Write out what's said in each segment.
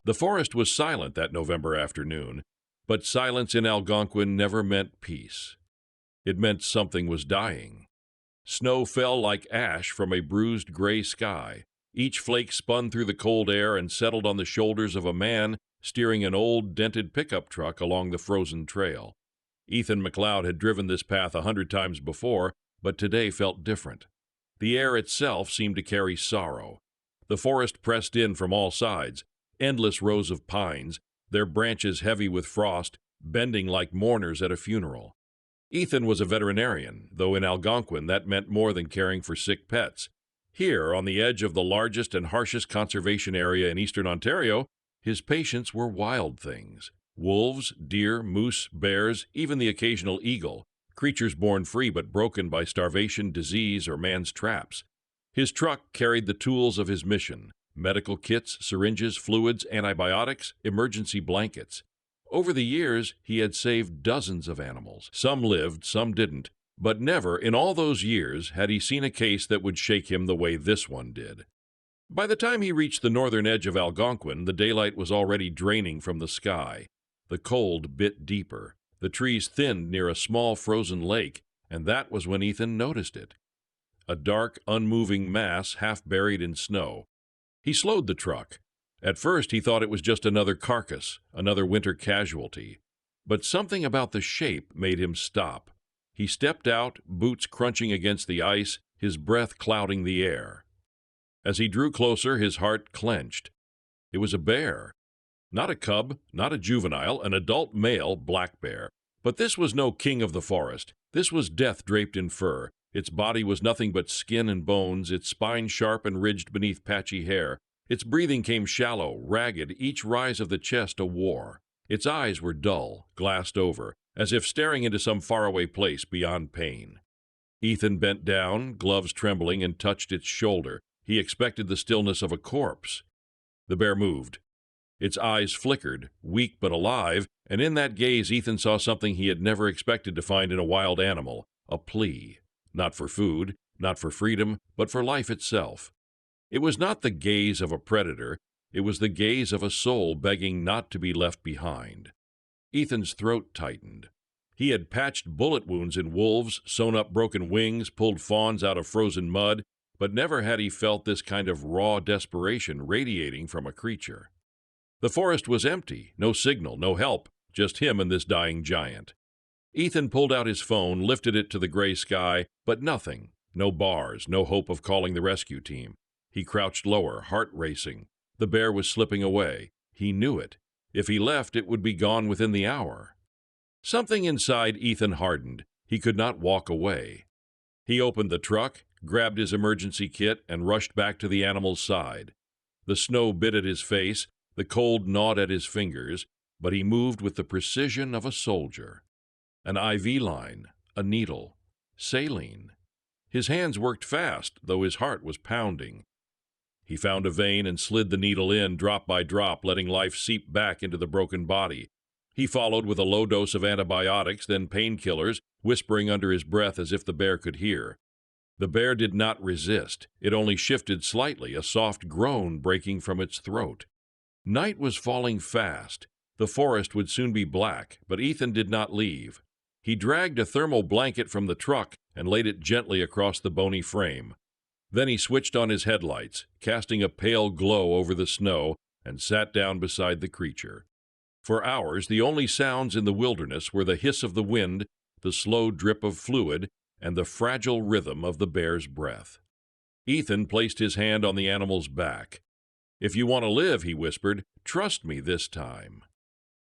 The forest was silent that November afternoon, but silence in Algonquin never meant peace. It meant something was dying. Snow fell like ash from a bruised gray sky. Each flake spun through the cold air and settled on the shoulders of a man steering an old, dented pickup truck along the frozen trail. Ethan McLeod had driven this path 100 times before, but today felt different. The air itself seemed to carry sorrow. The forest pressed in from all sides, endless rows of pines, their branches heavy with frost, bending like mourners at a funeral. Ethan was a veterinarian, though in Algonquin that meant more than caring for sick pets. Here, on the edge of the largest and harshest conservation area in eastern Ontario, his patients were wild things. Wolves, deer, moose, bears, even the occasional eagle, creatures born free but broken by starvation, disease, or man's traps. His truck carried the tools of his mission: medical kits, syringes, fluids, antibiotics, emergency blankets. Over the years, he had saved dozens of animals. Some lived, some didn't, but never in all those years had he seen a case that would shake him the way this one did. By the time he reached the northern edge of Algonquin, the daylight was already draining from the sky. The cold bit deeper. The trees thinned near a small frozen lake, and that was when Ethan noticed it. A dark, unmoving mass half buried in snow. He slowed the truck. At first he thought it was just another carcass, another winter casualty. But something about the shape made him stop. He stepped out, boots crunching against the ice, his breath clouding the air. As he drew closer, his heart clenched. It was a bear. Not a cub, not a juvenile, an adult male black bear. But this was no king of the forest. This was death draped in fur. Its body was nothing but skin and bones, its spine sharp and ridged beneath patchy hair. Its breathing came shallow, ragged, each rise of the chest a war. Its eyes were dull, glassed over, as if staring into some faraway place beyond pain. Ethan bent down, gloves trembling, and touched its shoulder. He expected the stillness of a corpse. The bear moved. Its eyes flickered, weak but alive, and in that gaze Ethan saw something he had never expected to find in a wild animal: a plea. Not for food, not for freedom, but for life itself. It was not the gaze of a predator. It was the gaze of a soul begging not to be left behind. Ethan's throat tightened. He had patched bullet wounds in wolves, sewn up broken wings, pulled fawns out of frozen mud, but never had he felt this kind of raw desperation radiating from a creature. The forest was empty, no signal, no help, just him and this dying giant. Ethan pulled out his phone, lifted it to the gray sky, but nothing. No bars, no hope of calling the rescue team. He crouched lower, heart racing. The bear was slipping away. He knew it. If he left, it would be gone within the hour. Something inside Ethan hardened. He could not walk away. He opened the truck, grabbed his emergency kit, and rushed back to the animal's side. The snow bit at his face, the cold gnawed at his fingers, but he moved with the precision of a soldier. An IV line, a needle, saline. His hands worked fast, though his heart was pounding. He found a vein and slid the needle in, drop by drop, letting life seep back into the broken body. He followed with a low dose of antibiotics, then painkillers, whispering under his breath as if the bear could hear. The bear did not resist. It only shifted slightly, a soft groan breaking from its throat. Night was falling fast. The forest would soon be black, but Ethan did not leave. He dragged a thermal blanket from the truck and laid it gently across the bony frame. Then he switched on his headlights, casting a pale glow over the snow, and sat down beside the creature. For hours, the only sounds in the wilderness were the hiss of the wind, the slow drip of fluid, and the fragile rhythm of the bear's breath. Ethan placed his hand on the animal's back. "If you want to live," he whispered, "trust me this time."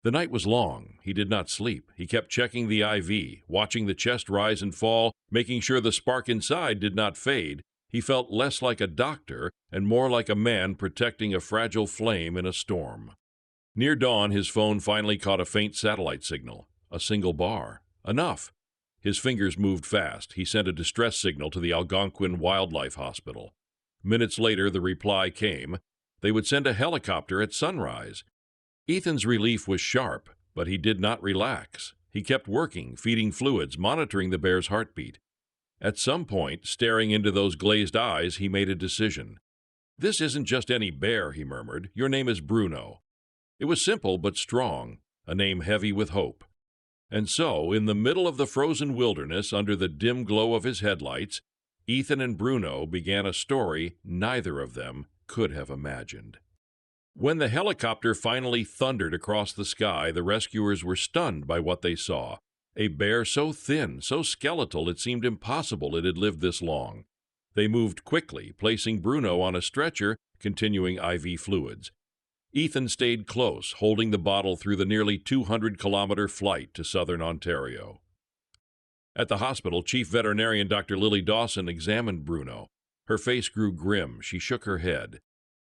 The night was long. He did not sleep. He kept checking the IV, watching the chest rise and fall, making sure the spark inside did not fade. He felt less like a doctor and more like a man protecting a fragile flame in a storm. Near dawn, his phone finally caught a faint satellite signal. A single bar. Enough. His fingers moved fast. He sent a distress signal to the Algonquin Wildlife Hospital. Minutes later, the reply came. They would send a helicopter at sunrise. Ethan's relief was sharp, but he did not relax. He kept working, feeding fluids, monitoring the bear's heartbeat. At some point, staring into those glazed eyes, he made a decision. "This isn't just any bear," he murmured. "Your name is Bruno. It was simple but strong, a name heavy with hope. And so, in the middle of the frozen wilderness, under the dim glow of his headlights, Ethan and Bruno began a story neither of them could have imagined. When the helicopter finally thundered across the sky, the rescuers were stunned by what they saw. A bear so thin, so skeletal, it seemed impossible it had lived this long. They moved quickly, placing Bruno on a stretcher, continuing IV fluids. Ethan stayed close, holding the bottle through the nearly 200-kilometer flight to southern Ontario. At the hospital, Chief Veterinarian Dr. Lily Dawson examined Bruno. Her face grew grim. She shook her head.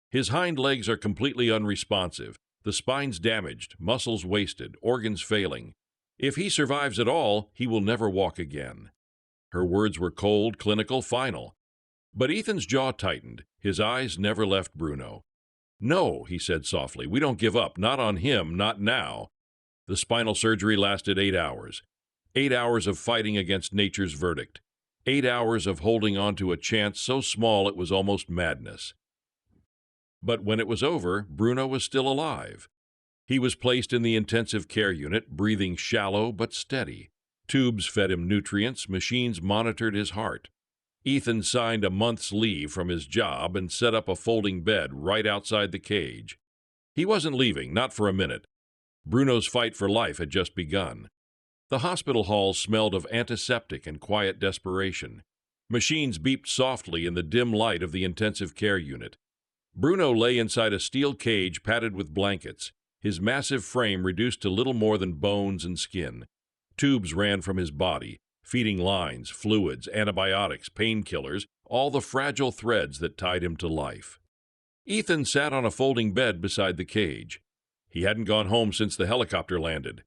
His hind legs are completely unresponsive, the spine's damaged, muscles wasted, organs failing. If he survives at all, he will never walk again. Her words were cold, clinical, final. But Ethan's jaw tightened. His eyes never left Bruno. "No," he said softly, "we don't give up. Not on him, not now." The spinal surgery lasted 8 hours. 8 hours of fighting against nature's verdict. 8 hours of holding on to a chance so small it was almost madness. But when it was over, Bruno was still alive. He was placed in the intensive care unit, breathing shallow but steady. Tubes fed him nutrients, machines monitored his heart. Ethan signed a month's leave from his job and set up a folding bed right outside the cage. He wasn't leaving, not for a minute. Bruno's fight for life had just begun. The hospital halls smelled of antiseptic and quiet desperation. Machines beeped softly in the dim light of the intensive care unit. Bruno lay inside a steel cage padded with blankets, his massive frame reduced to little more than bones and skin. Tubes ran from his body, feeding lines, fluids, antibiotics, painkillers, all the fragile threads that tied him to life. Ethan sat on a folding bed beside the cage. He hadn't gone home since the helicopter landed.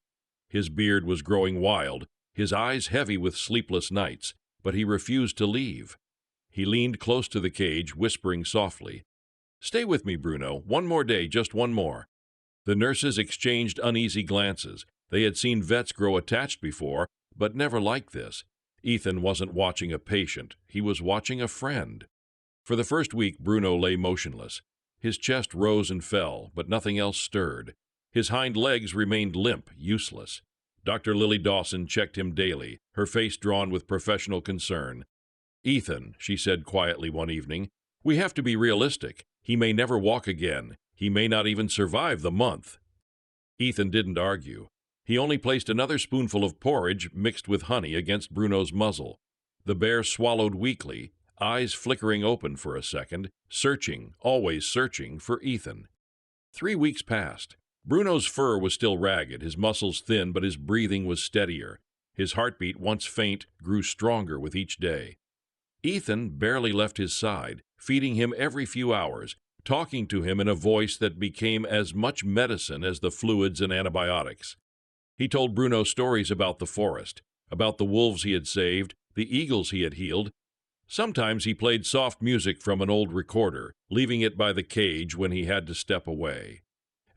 His beard was growing wild, his eyes heavy with sleepless nights, but he refused to leave. He leaned close to the cage, whispering softly, "Stay with me, Bruno. One more day, just one more." The nurses exchanged uneasy glances. They had seen vets grow attached before, but never like this. Ethan wasn't watching a patient. He was watching a friend. For the first week, Bruno lay motionless. His chest rose and fell, but nothing else stirred. His hind legs remained limp, useless. Dr. Lily Dawson checked him daily, her face drawn with professional concern. "Ethan," she said quietly one evening, "we have to be realistic. He may never walk again. He may not even survive the month." Ethan didn't argue. He only placed another spoonful of porridge mixed with honey against Bruno's muzzle. The bear swallowed weakly, eyes flickering open for a second, searching, always searching, for Ethan. 3 weeks passed. Bruno's fur was still ragged, his muscles thin, but his breathing was steadier. His heartbeat, once faint, grew stronger with each day. Ethan barely left his side, feeding him every few hours, talking to him in a voice that became as much medicine as the fluids and antibiotics. He told Bruno stories about the forest, about the wolves he had saved, the eagles he had healed. Sometimes he played soft music from an old recorder, leaving it by the cage when he had to step away.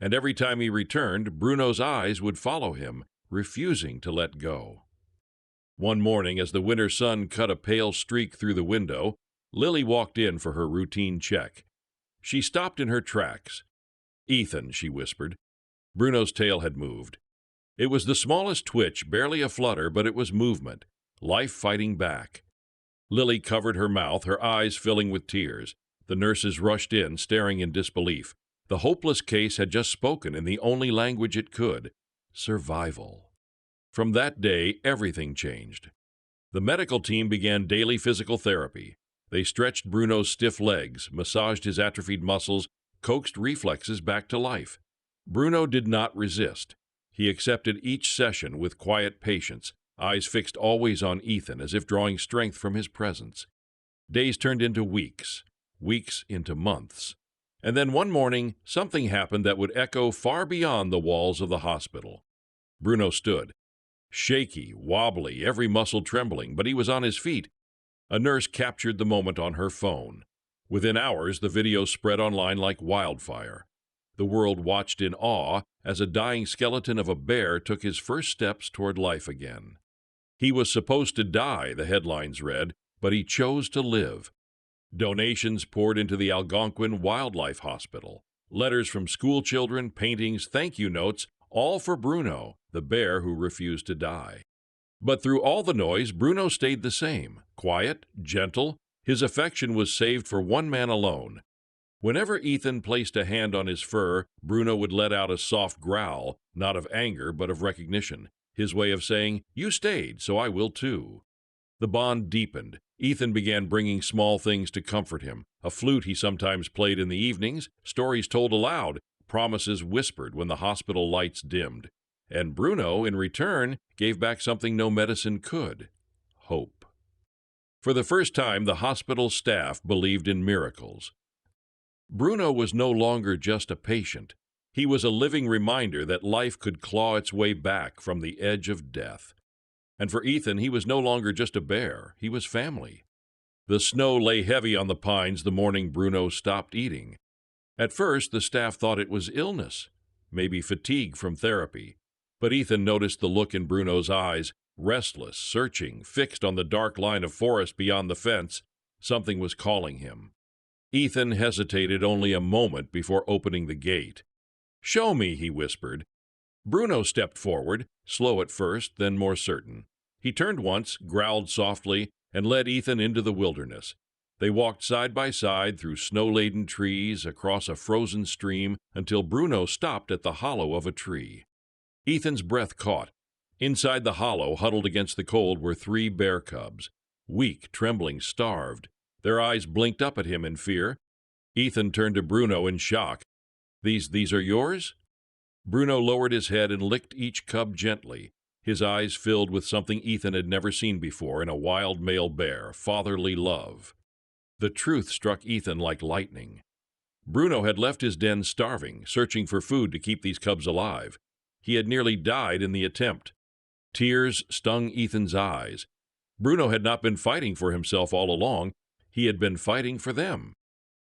And every time he returned, Bruno's eyes would follow him, refusing to let go. One morning, as the winter sun cut a pale streak through the window, Lily walked in for her routine check. She stopped in her tracks. "Ethan," she whispered. Bruno's tail had moved. It was the smallest twitch, barely a flutter, but it was movement, life fighting back. Lily covered her mouth, her eyes filling with tears. The nurses rushed in, staring in disbelief. The hopeless case had just spoken in the only language it could: survival. From that day, everything changed. The medical team began daily physical therapy. They stretched Bruno's stiff legs, massaged his atrophied muscles, coaxed reflexes back to life. Bruno did not resist. He accepted each session with quiet patience, eyes fixed always on Ethan as if drawing strength from his presence. Days turned into weeks, weeks into months. And then one morning, something happened that would echo far beyond the walls of the hospital. Bruno stood, shaky, wobbly, every muscle trembling, but he was on his feet. A nurse captured the moment on her phone. Within hours, the video spread online like wildfire. The world watched in awe as a dying skeleton of a bear took his first steps toward life again. He was supposed to die, the headlines read, but he chose to live. Donations poured into the Algonquin Wildlife Hospital. Letters from school children, paintings, thank you notes, all for Bruno, the bear who refused to die. But through all the noise, Bruno stayed the same, quiet, gentle. His affection was saved for one man alone. Whenever Ethan placed a hand on his fur, Bruno would let out a soft growl, not of anger, but of recognition, his way of saying, "You stayed, so I will too." The bond deepened. Ethan began bringing small things to comfort him, a flute he sometimes played in the evenings, stories told aloud, promises whispered when the hospital lights dimmed. And Bruno, in return, gave back something no medicine could: hope. For the first time, the hospital staff believed in miracles. Bruno was no longer just a patient. He was a living reminder that life could claw its way back from the edge of death. And for Ethan, he was no longer just a bear. He was family. The snow lay heavy on the pines the morning Bruno stopped eating. At first, the staff thought it was illness, maybe fatigue from therapy. But Ethan noticed the look in Bruno's eyes, restless, searching, fixed on the dark line of forest beyond the fence. Something was calling him. Ethan hesitated only a moment before opening the gate. "Show me," he whispered. Bruno stepped forward, slow at first, then more certain. He turned once, growled softly, and led Ethan into the wilderness. They walked side by side through snow-laden trees, across a frozen stream, until Bruno stopped at the hollow of a tree. Ethan's breath caught. Inside the hollow, huddled against the cold, were 3 bear cubs. Weak, trembling, starved. Their eyes blinked up at him in fear. Ethan turned to Bruno in shock. These are yours?" Bruno lowered his head and licked each cub gently. His eyes filled with something Ethan had never seen before in a wild male bear: fatherly love. The truth struck Ethan like lightning. Bruno had left his den starving, searching for food to keep these cubs alive. He had nearly died in the attempt. Tears stung Ethan's eyes. Bruno had not been fighting for himself all along. He had been fighting for them.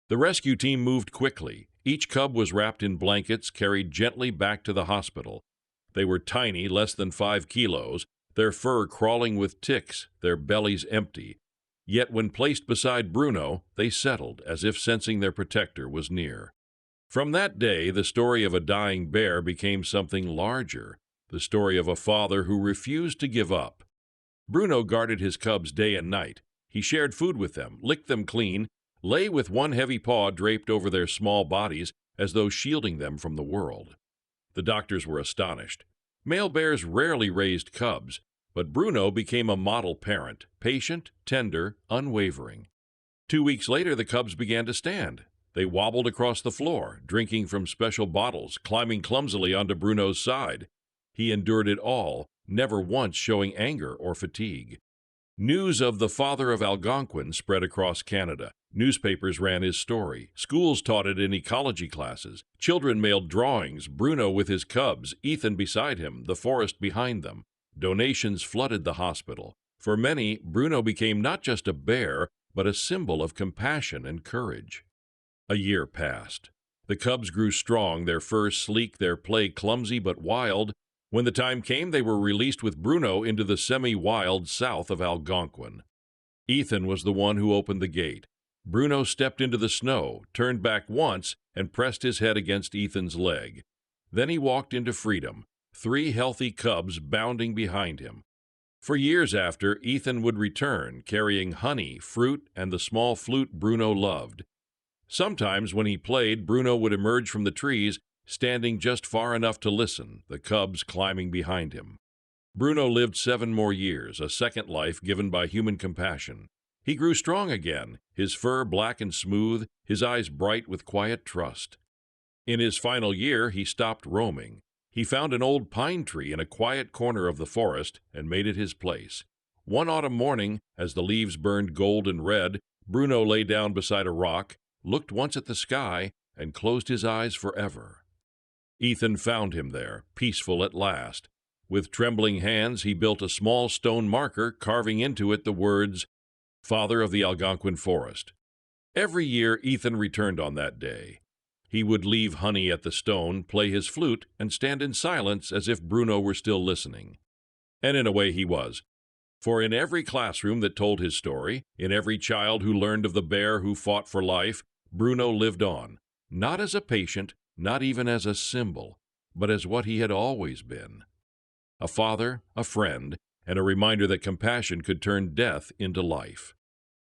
The rescue team moved quickly. Each cub was wrapped in blankets, carried gently back to the hospital. They were tiny, less than 5 kilos, their fur crawling with ticks, their bellies empty. Yet when placed beside Bruno, they settled, as if sensing their protector was near. From that day, the story of a dying bear became something larger, the story of a father who refused to give up. Bruno guarded his cubs day and night. He shared food with them, licked them clean, lay with one heavy paw draped over their small bodies as though shielding them from the world. The doctors were astonished. Male bears rarely raised cubs, but Bruno became a model parent, patient, tender, unwavering. 2 weeks later, the cubs began to stand. They wobbled across the floor, drinking from special bottles, climbing clumsily onto Bruno's side. He endured it all, never once showing anger or fatigue. News of the father of Algonquin spread across Canada. Newspapers ran his story. Schools taught it in ecology classes. Children mailed drawings, Bruno with his cubs, Ethan beside him, the forest behind them. Donations flooded the hospital. For many, Bruno became not just a bear, but a symbol of compassion and courage. A year passed. The cubs grew strong, their fur sleek, their play clumsy but wild. When the time came, they were released with Bruno into the semi-wild south of Algonquin. Ethan was the one who opened the gate. Bruno stepped into the snow, turned back once, and pressed his head against Ethan's leg. Then he walked into freedom, 3 healthy cubs bounding behind him. For years after, Ethan would return, carrying honey, fruit, and the small flute Bruno loved. Sometimes when he played, Bruno would emerge from the trees, standing just far enough to listen, the cubs climbing behind him. Bruno lived 7 more years, a second life given by human compassion. He grew strong again, his fur black and smooth, his eyes bright with quiet trust. In his final year, he stopped roaming. He found an old pine tree in a quiet corner of the forest and made it his place. One autumn morning, as the leaves burned gold and red, Bruno lay down beside a rock, looked once at the sky, and closed his eyes forever. Ethan found him there, peaceful at last. With trembling hands, he built a small stone marker, carving into it the words, "Father of the Algonquin Forest." Every year, Ethan returned on that day. He would leave honey at the stone, play his flute, and stand in silence as if Bruno were still listening. And in a way he was. For in every classroom that told his story, in every child who learned of the bear who fought for life, Bruno lived on. not as a patient, not even as a symbol, but as what he had always been: a father, a friend, and a reminder that compassion could turn death into life.